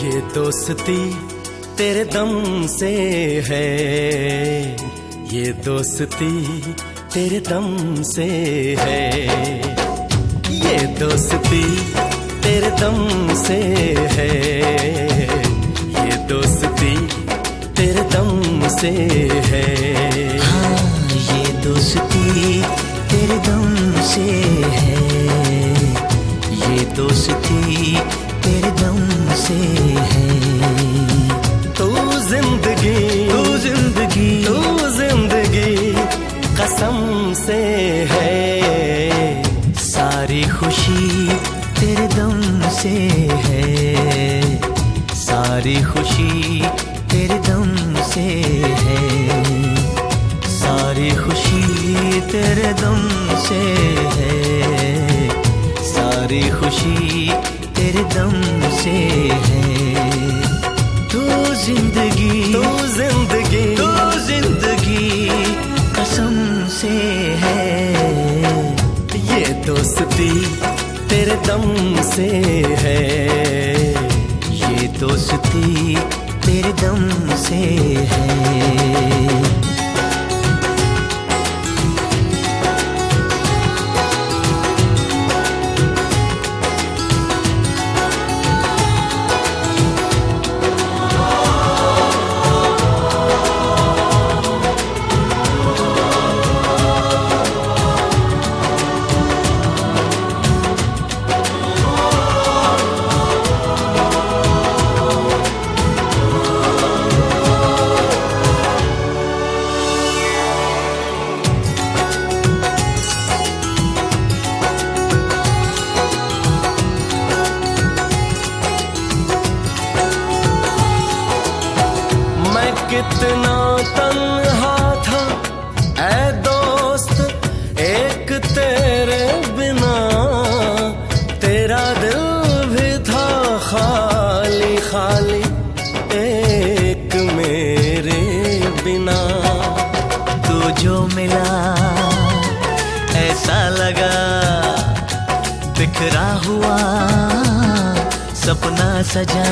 ये दोस्ती तेरे दम से है, ये दोस्ती तेरे दम से है, ये दोस्ती तेरे दम से है, ये दोस्ती तेरे दम से है। हाँ, ये दोस्ती तेरे दम से है, ये दोस्ती तेरे दम से है। तू जिंदगी कसम से है, सारी खुशी तेरे दम से है, सारी खुशी तेरे दम से है, सारी खुशी तेरे दम से है, सारी खुशी तेरे दम से है। तू जिंदगी कसम से है, ये दोस्ती तेरे दम से है, ये दोस्ती तेरे दम से है। कितना तन्हा था ऐ दोस्त एक तेरे बिना, तेरा दिल भी था खाली खाली एक मेरे बिना। तू जो मिला ऐसा लगा बिखरा हुआ सपना सजा,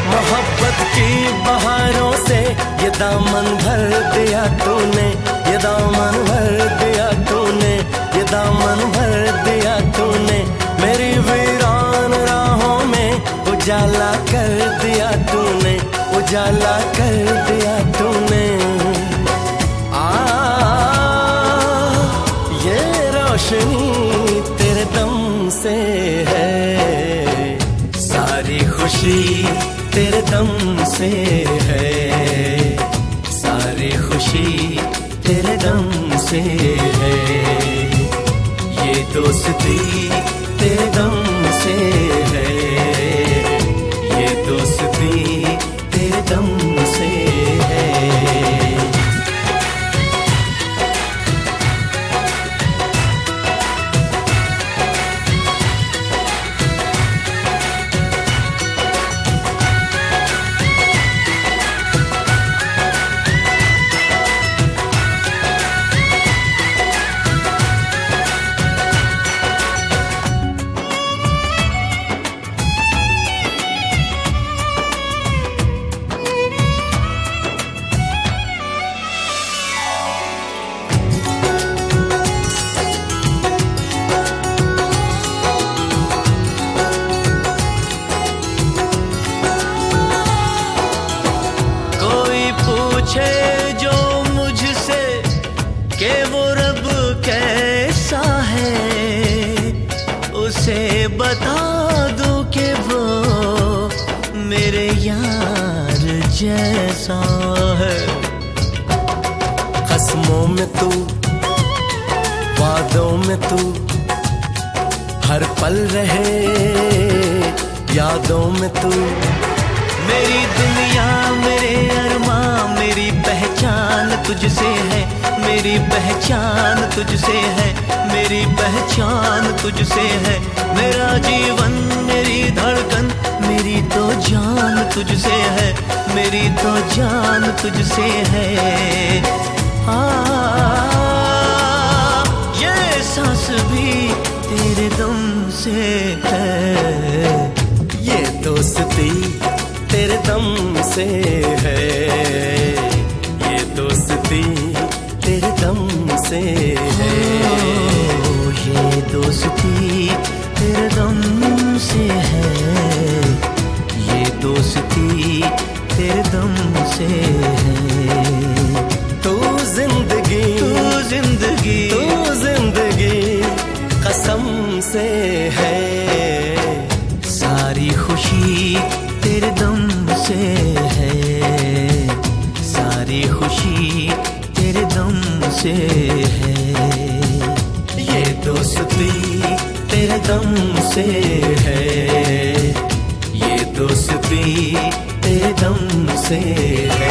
मोहब्बत की बहारों से ये दामन भर दिया तूने, ये दामन भर दिया तूने, ये दामन भर दिया तूने, मेरी वीरान राहों में उजाला कर दिया तूने, उजाला कर दिया तूने। ये रोशनी तेरे दम से है, सारी खुशी तेरे दम से है, सारी खुशी तेरे दम से है, ये दोस्ती तेरे दम से है, ये दोस्ती तेरे दम से है। जो मुझसे कि वो रब कैसा है, उसे बता दूं कि वो मेरे यार जैसा है। कसमों में तू, वादों में तू, हर पल रहे यादों में तू, मेरी दुनिया मेरे अरमां मेरी पहचान तुझसे है, मेरी पहचान तुझसे है, मेरी पहचान तुझसे है। मेरा जीवन मेरी धड़कन मेरी तो जान तुझसे है, मेरी तो जान तुझसे है। ये सांस भी तेरे दम से है, ये दोस्ती दम से है, ये दोस्ती तेरे दम से है। ये दोस्ती तेरे दम से है, ये दोस्ती तेरे दम से है। तू जिंदगी, तू जिंदगी, तू जिंदगी कसम से है, सारी खुशी तेरे दम से है, सारी खुशी तेरे दम से है। ये दोस्ती तेरे दम से है, ये दोस्ती तेरे दम से है।